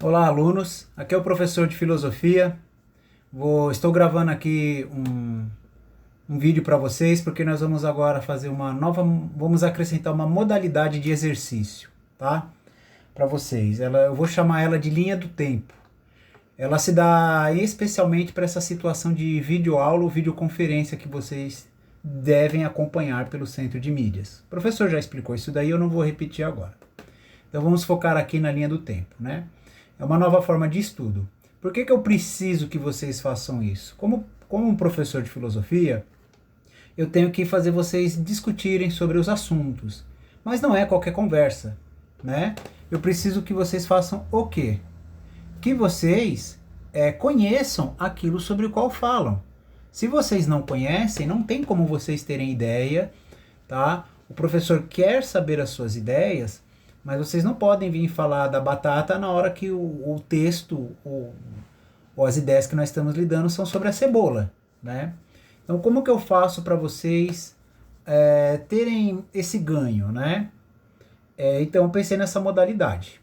Olá, alunos. Aqui é o professor de filosofia. Estou gravando aqui um vídeo para vocês porque nós vamos agora fazer vamos acrescentar uma modalidade de exercício, tá? Para vocês. Eu vou chamar ela de linha do tempo. Ela se dá especialmente para essa situação de videoaula ou videoconferência que vocês devem acompanhar pelo centro de mídias. O professor já explicou isso daí, eu não vou repetir agora. Então vamos focar aqui na linha do tempo, né? É uma nova forma de estudo. Por que eu preciso que vocês façam isso? Como um professor de filosofia, eu tenho que fazer vocês discutirem sobre os assuntos. Mas não é qualquer conversa, né? Eu preciso que vocês façam o quê? Que vocês conheçam aquilo sobre o qual falam. Se vocês não conhecem, não tem como vocês terem ideia, tá? O professor quer saber as suas ideias, mas vocês não podem vir falar da batata na hora que o texto ou as ideias que nós estamos lidando são sobre a cebola, né? Então, como que eu faço para vocês terem esse ganho, né? Então, eu pensei nessa modalidade,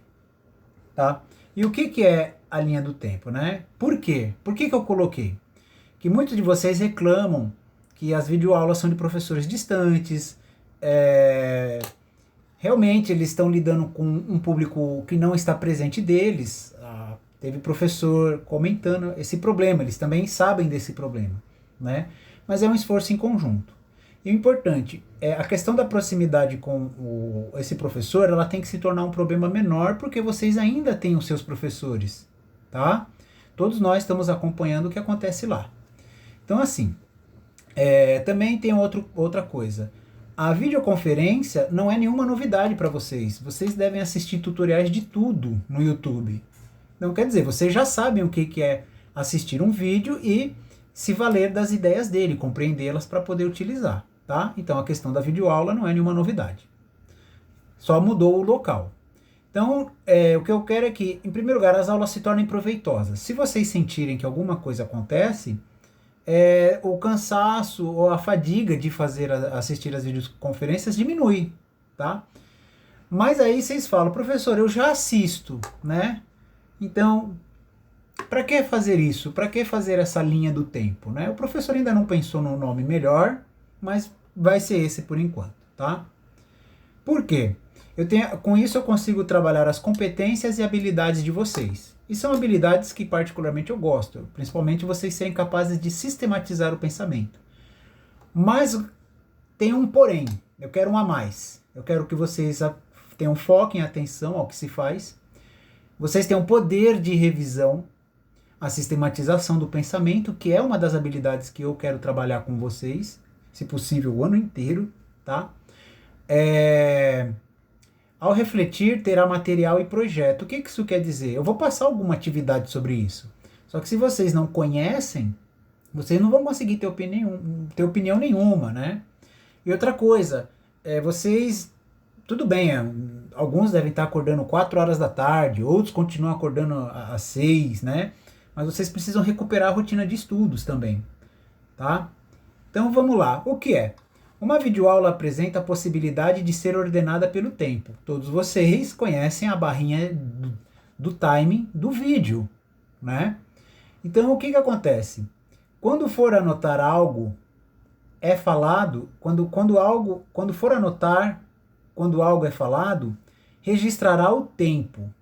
tá? E o que é a linha do tempo, né? Por quê? Por que eu coloquei? Que muitos de vocês reclamam que as videoaulas são de professores distantes, realmente eles estão lidando com um público que não está presente deles. Teve professor comentando esse problema, eles também sabem desse problema, né? Mas é um esforço em conjunto. E o importante é a questão da proximidade com esse professor, ela tem que se tornar um problema menor porque vocês ainda têm os seus professores, tá? Todos nós estamos acompanhando o que acontece lá. Então, assim, também tem outra coisa. A videoconferência não é nenhuma novidade para vocês. Vocês devem assistir tutoriais de tudo no YouTube. Então, quer dizer, vocês já sabem o que é assistir um vídeo e se valer das ideias dele, compreendê-las para poder utilizar, tá? Então, a questão da videoaula não é nenhuma novidade. Só mudou o local. Então, o que eu quero é que, em primeiro lugar, as aulas se tornem proveitosas. Se vocês sentirem que alguma coisa acontece, o cansaço ou a fadiga de assistir as videoconferências diminui, tá? Mas aí vocês falam, professor, eu já assisto, né? Então, para que fazer isso? Para que fazer essa linha do tempo, né? O professor ainda não pensou no nome melhor, mas vai ser esse por enquanto, tá? Por quê? Com isso eu consigo trabalhar as competências e habilidades de vocês. E são habilidades que particularmente eu gosto, principalmente vocês serem capazes de sistematizar o pensamento. Mas tem um porém, eu quero um a mais. Eu quero que vocês tenham foco em atenção ao que se faz. Vocês tenham poder de revisão, a sistematização do pensamento, que é uma das habilidades que eu quero trabalhar com vocês, se possível o ano inteiro, tá? Ao refletir, terá material e projeto. O que isso quer dizer? Eu vou passar alguma atividade sobre isso. Só que se vocês não conhecem, vocês não vão conseguir ter opinião nenhuma, né? E outra coisa, vocês, tudo bem, alguns devem estar acordando 4 horas da tarde, outros continuam acordando às 6, né? Mas vocês precisam recuperar a rotina de estudos também, tá? Então vamos lá. O que é? Uma videoaula apresenta a possibilidade de ser ordenada pelo tempo. Todos vocês conhecem a barrinha do timing do vídeo, né? Então o que acontece? Quando for anotar algo, é falado, quando for anotar, quando algo é falado, registrará o tempo.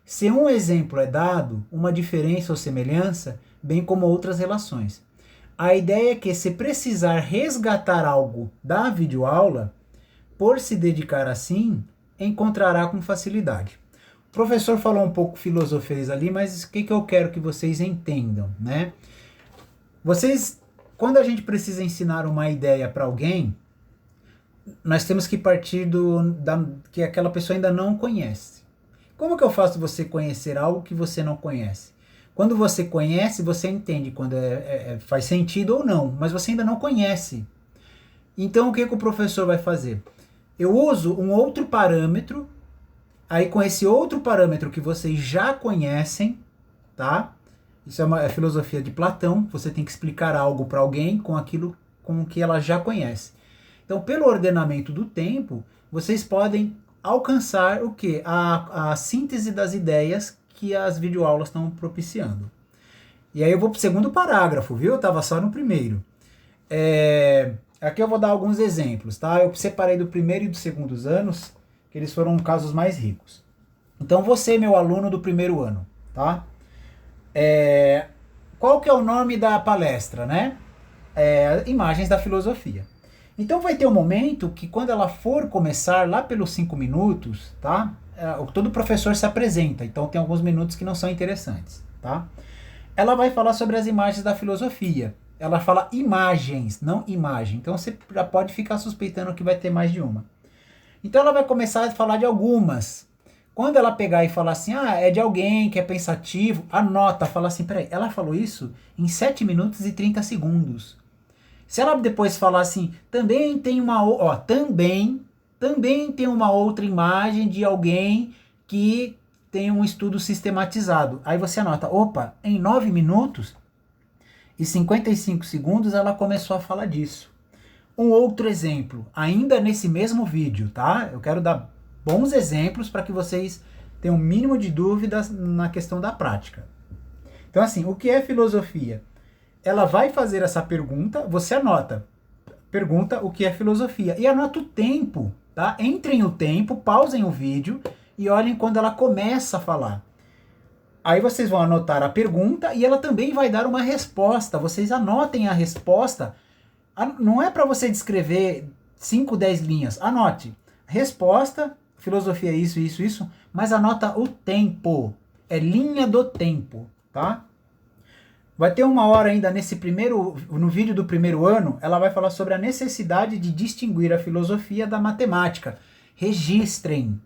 Se um exemplo é dado, uma diferença ou semelhança, bem como outras relações. A ideia é que, se precisar resgatar algo da videoaula, por se dedicar assim, encontrará com facilidade. O professor falou um pouco filosofês ali, mas o que eu quero que vocês entendam, né? Quando a gente precisa ensinar uma ideia para alguém, nós temos que partir que aquela pessoa ainda não conhece. Como que eu faço você conhecer algo que você não conhece? Quando você conhece, você entende quando faz sentido ou não, mas você ainda não conhece. Então o que o professor vai fazer? Eu uso um outro parâmetro, aí com esse outro parâmetro que vocês já conhecem, tá? Isso é uma filosofia de Platão, você tem que explicar algo para alguém com aquilo com que ela já conhece. Então, pelo ordenamento do tempo, vocês podem alcançar o quê? A síntese das ideias que as videoaulas estão propiciando. E aí eu vou para o segundo parágrafo, viu? Eu estava só no primeiro. Aqui eu vou dar alguns exemplos, tá? Eu separei do primeiro e do segundo anos, que eles foram casos mais ricos. Então você, meu aluno do primeiro ano, tá? Qual que é o nome da palestra, né? Imagens da filosofia. Então vai ter um momento que quando ela for começar, lá pelos 5 minutos, tá? Todo professor se apresenta, então tem alguns minutos que não são interessantes, tá? Ela vai falar sobre as imagens da filosofia. Ela fala imagens, não imagem. Então você já pode ficar suspeitando que vai ter mais de uma. Então ela vai começar a falar de algumas. Quando ela pegar e falar assim, é de alguém que é pensativo, anota, fala assim, peraí, ela falou isso em 7 minutos e 30 segundos. Se ela depois falar assim, também tem uma outra imagem de alguém que tem um estudo sistematizado. Aí você anota, opa, em 9 minutos e 55 segundos ela começou a falar disso. Um outro exemplo, ainda nesse mesmo vídeo, tá? Eu quero dar bons exemplos para que vocês tenham o mínimo de dúvidas na questão da prática. Então assim, o que é filosofia? Ela vai fazer essa pergunta, você anota. Pergunta o que é filosofia. E anota o tempo, tá? Entrem o tempo, pausem o vídeo e olhem quando ela começa a falar. Aí vocês vão anotar a pergunta e ela também vai dar uma resposta. Vocês anotem a resposta. Não é para você descrever 5, 10 linhas. Anote. Resposta, filosofia isso, mas anota o tempo. É linha do tempo, tá? Vai ter uma hora ainda no vídeo do primeiro ano, ela vai falar sobre a necessidade de distinguir a filosofia da matemática. Registrem,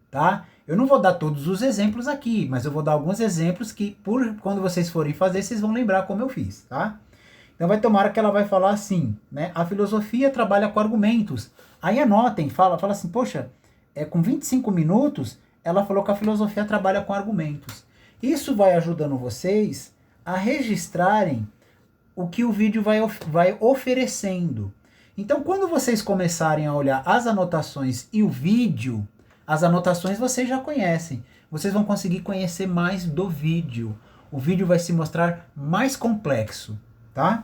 tá? Eu não vou dar todos os exemplos aqui, mas eu vou dar alguns exemplos que, quando vocês forem fazer, vocês vão lembrar como eu fiz, tá? Então vai ter uma hora que ela vai falar assim, né? A filosofia trabalha com argumentos. Aí anotem, fala assim, poxa, com 25 minutos, ela falou que a filosofia trabalha com argumentos. Isso vai ajudando vocês a registrarem o que o vídeo vai oferecendo. Então, quando vocês começarem a olhar as anotações e o vídeo, as anotações vocês já conhecem. Vocês vão conseguir conhecer mais do vídeo. O vídeo vai se mostrar mais complexo, tá?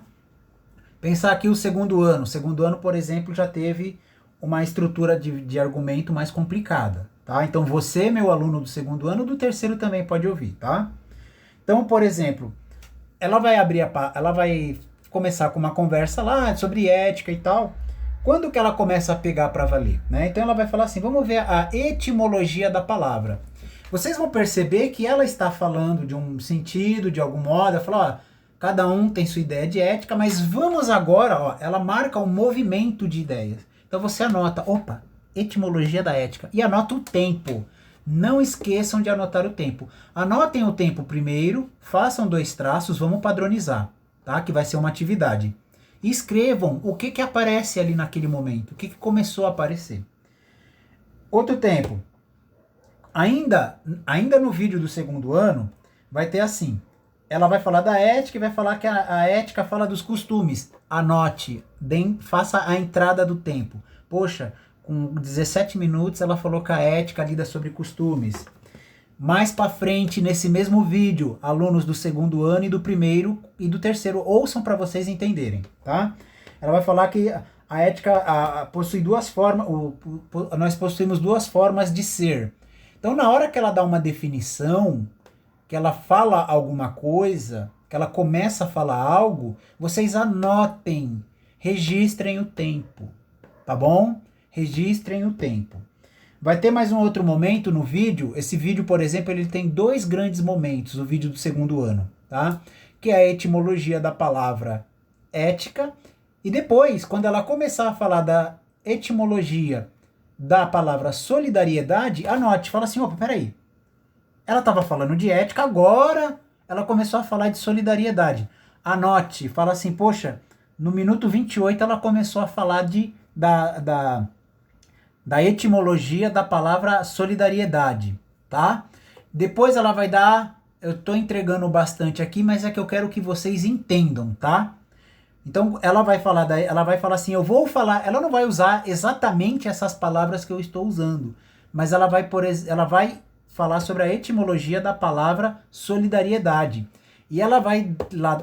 Pensar aqui o segundo ano. O segundo ano, por exemplo, já teve uma estrutura de argumento mais complicada, tá? Então, você, meu aluno do segundo ano, do terceiro também pode ouvir, tá? Então, por exemplo, ela vai começar com uma conversa lá sobre ética e tal. Quando que ela começa a pegar para valer, né? Então ela vai falar assim, vamos ver a etimologia da palavra. Vocês vão perceber que ela está falando de um sentido, de algum modo, ela fala, cada um tem sua ideia de ética, mas vamos agora, ela marca um movimento de ideias. Então você anota, etimologia da ética, e anota o tempo. Não esqueçam de anotar o tempo. Anotem o tempo primeiro, façam 2 traços, vamos padronizar, tá? Que vai ser uma atividade. E escrevam o que aparece ali naquele momento, o que começou a aparecer. Outro tempo. Ainda no vídeo do segundo ano, vai ter assim. Ela vai falar da ética e vai falar que a ética fala dos costumes. Anote, faça a entrada do tempo. Poxa, com 17 minutos ela falou que a ética lida sobre costumes. Mais para frente, nesse mesmo vídeo, alunos do segundo ano e do primeiro e do terceiro, ouçam para vocês entenderem, tá? Ela vai falar que a ética possui 2 formas, nós possuímos 2 formas de ser. Então, na hora que ela dá uma definição, que ela fala alguma coisa, que ela começa a falar algo, vocês anotem, registrem o tempo, tá bom? Registrem o tempo. Vai ter mais um outro momento no vídeo. Esse vídeo, por exemplo, ele tem 2 grandes momentos, o vídeo do segundo ano, tá? Que é a etimologia da palavra ética. E depois, quando ela começar a falar da etimologia da palavra solidariedade, anote, fala assim, peraí. Ela estava falando de ética, agora ela começou a falar de solidariedade. Anote, fala assim, poxa, no minuto 28 ela começou a falar da etimologia da palavra solidariedade, tá? Depois ela vai dar, eu tô entregando bastante aqui, mas é que eu quero que vocês entendam, tá? Então ela vai falar assim, eu vou falar, ela não vai usar exatamente essas palavras que eu estou usando, mas ela vai falar sobre a etimologia da palavra solidariedade. E ela vai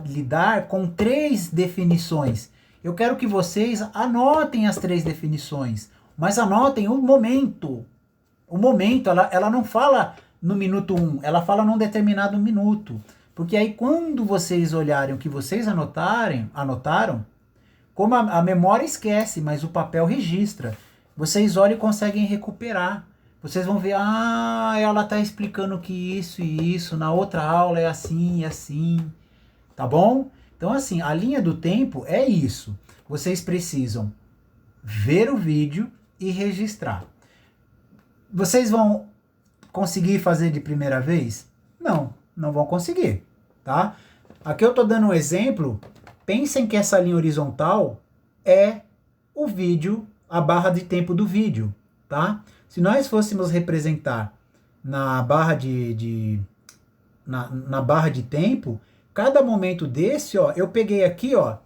lidar com 3 definições. Eu quero que vocês anotem as 3 definições, mas anotem o momento. O momento, ela não fala no minuto 1, ela fala num determinado minuto. Porque aí quando vocês olharem o que vocês anotaram, como a memória esquece, mas o papel registra. Vocês olham e conseguem recuperar. Vocês vão ver, ela está explicando que isso e isso, na outra aula é assim e assim. Tá bom? Então assim, a linha do tempo é isso. Vocês precisam ver o vídeo e registrar. Vocês vão conseguir fazer de primeira vez? Não, não vão conseguir, tá? Aqui eu tô dando um exemplo. Pensem que essa linha horizontal é o vídeo, a barra de tempo do vídeo, tá? Se nós fôssemos representar na barra na barra de tempo, cada momento desse, ó, eu peguei aqui, ó,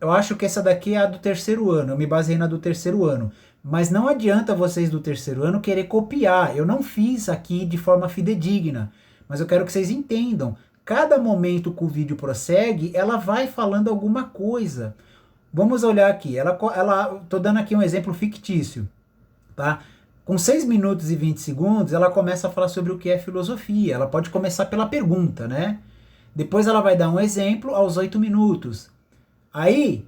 eu acho que essa daqui é a do terceiro ano, eu me baseei na do terceiro ano. Mas não adianta vocês do terceiro ano querer copiar. Eu não fiz aqui de forma fidedigna, mas eu quero que vocês entendam. Cada momento que o vídeo prossegue, ela vai falando alguma coisa. Vamos olhar aqui. Tô dando aqui um exemplo fictício, tá? Com 6 minutos e 20 segundos, ela começa a falar sobre o que é filosofia. Ela pode começar pela pergunta, né? Depois ela vai dar um exemplo aos 8 minutos. Aí,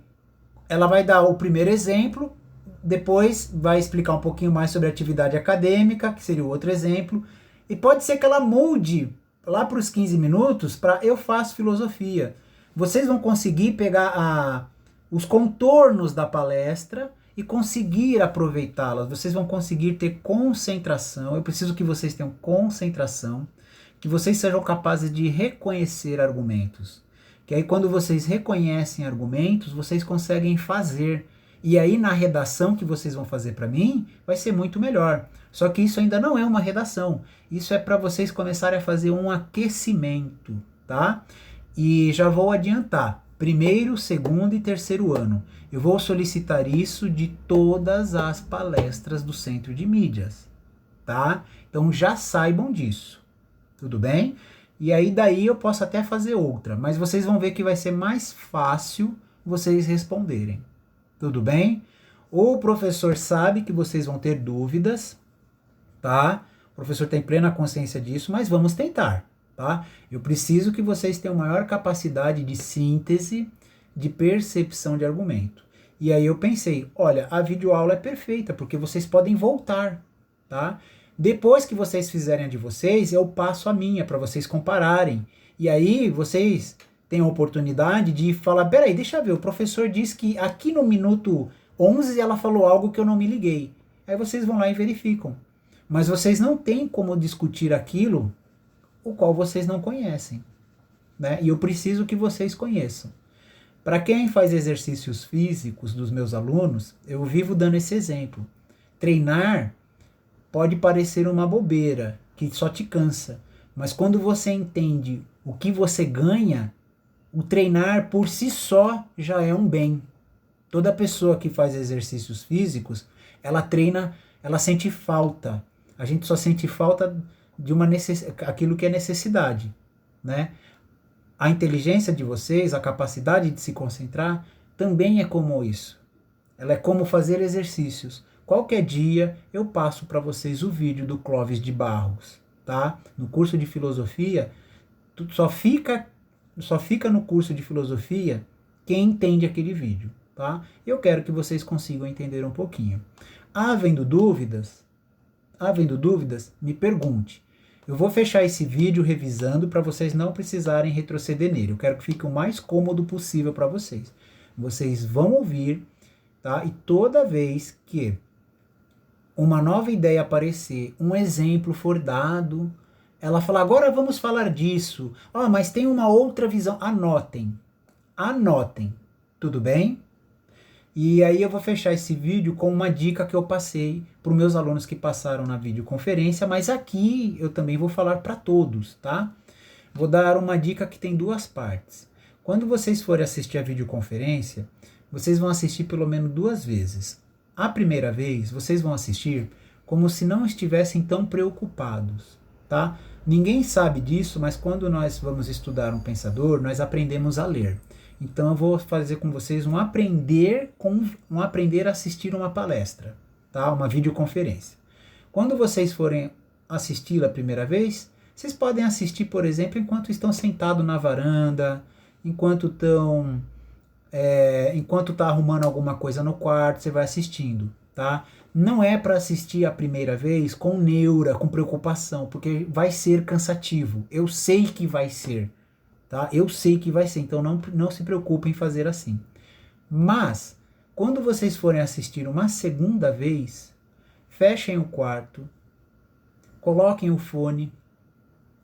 ela vai dar o primeiro exemplo, depois vai explicar um pouquinho mais sobre a atividade acadêmica, que seria o outro exemplo, e pode ser que ela mude lá para os 15 minutos para eu faço filosofia. Vocês vão conseguir pegar os contornos da palestra e conseguir aproveitá-las. Vocês vão conseguir ter concentração. Eu preciso que vocês tenham concentração, que vocês sejam capazes de reconhecer argumentos. Que aí quando vocês reconhecem argumentos, vocês conseguem fazer. E aí na redação que vocês vão fazer para mim, vai ser muito melhor. Só que isso ainda não é uma redação. Isso é para vocês começarem a fazer um aquecimento, tá? E já vou adiantar. Primeiro, segundo e terceiro ano. Eu vou solicitar isso de todas as palestras do Centro de Mídias, tá? Então já saibam disso. Tudo bem? E aí daí eu posso até fazer outra, mas vocês vão ver que vai ser mais fácil vocês responderem. Tudo bem? O professor sabe que vocês vão ter dúvidas, tá? O professor tem plena consciência disso, mas vamos tentar, tá? Eu preciso que vocês tenham maior capacidade de síntese, de percepção de argumento. E aí eu pensei, olha, a videoaula é perfeita, porque vocês podem voltar, tá? Depois que vocês fizerem a de vocês, eu passo a minha para vocês compararem. E aí vocês têm a oportunidade de falar, peraí, deixa eu ver, o professor disse que aqui no minuto 11 ela falou algo que eu não me liguei. Aí vocês vão lá e verificam. Mas vocês não têm como discutir aquilo o qual vocês não conhecem, né? E eu preciso que vocês conheçam. Para quem faz exercícios físicos dos meus alunos, eu vivo dando esse exemplo. Treinar pode parecer uma bobeira, que só te cansa. Mas quando você entende o que você ganha, o treinar por si só já é um bem. Toda pessoa que faz exercícios físicos, ela treina, ela sente falta. A gente só sente falta de aquilo que é necessidade, né? A inteligência de vocês, a capacidade de se concentrar, também é como isso. Ela é como fazer exercícios. Qualquer dia eu passo para vocês o vídeo do Clóvis de Barros, tá? No curso de filosofia, só fica no curso de filosofia quem entende aquele vídeo, tá? Eu quero que vocês consigam entender um pouquinho. Havendo dúvidas, me pergunte. Eu vou fechar esse vídeo revisando para vocês não precisarem retroceder nele. Eu quero que fique o mais cômodo possível para vocês. Vocês vão ouvir, tá? E toda vez que uma nova ideia aparecer, um exemplo for dado, ela fala, agora vamos falar disso. Mas tem uma outra visão. Anotem. Tudo bem? E aí eu vou fechar esse vídeo com uma dica que eu passei para os meus alunos que passaram na videoconferência, mas aqui eu também vou falar para todos, tá? Vou dar uma dica que tem 2 partes. Quando vocês forem assistir a videoconferência, vocês vão assistir pelo menos 2 vezes. A primeira vez, vocês vão assistir como se não estivessem tão preocupados, tá? Ninguém sabe disso, mas quando nós vamos estudar um pensador, nós aprendemos a ler. Então eu vou fazer com vocês um aprender a assistir uma palestra, tá? Uma videoconferência. Quando vocês forem assisti-la a primeira vez, vocês podem assistir, por exemplo, enquanto estão sentados na varanda, enquanto tá arrumando alguma coisa no quarto, você vai assistindo, tá? Não é para assistir a primeira vez com neura, com preocupação, porque vai ser cansativo. Eu sei que vai ser, tá? Eu sei que vai ser, então não se preocupem em fazer assim. Mas, quando vocês forem assistir uma segunda vez, fechem o quarto, coloquem o fone,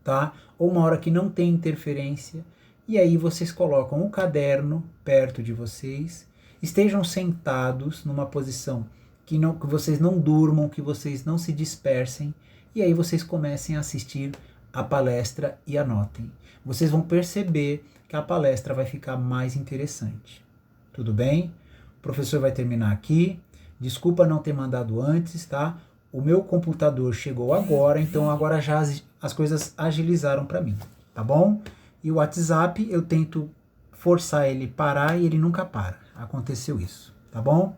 tá? Ou uma hora que não tem interferência, e aí vocês colocam o caderno perto de vocês, estejam sentados numa posição que vocês não durmam, que vocês não se dispersem, e aí vocês comecem a assistir a palestra e anotem. Vocês vão perceber que a palestra vai ficar mais interessante. Tudo bem? O professor vai terminar aqui. Desculpa não ter mandado antes, tá? O meu computador chegou agora, então agora já as coisas agilizaram para mim, tá bom? E o WhatsApp eu tento forçar ele parar e ele nunca para. Aconteceu isso, tá bom?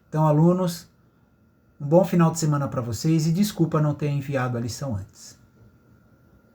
Então, alunos, um bom final de semana para vocês e desculpa não ter enviado a lição antes.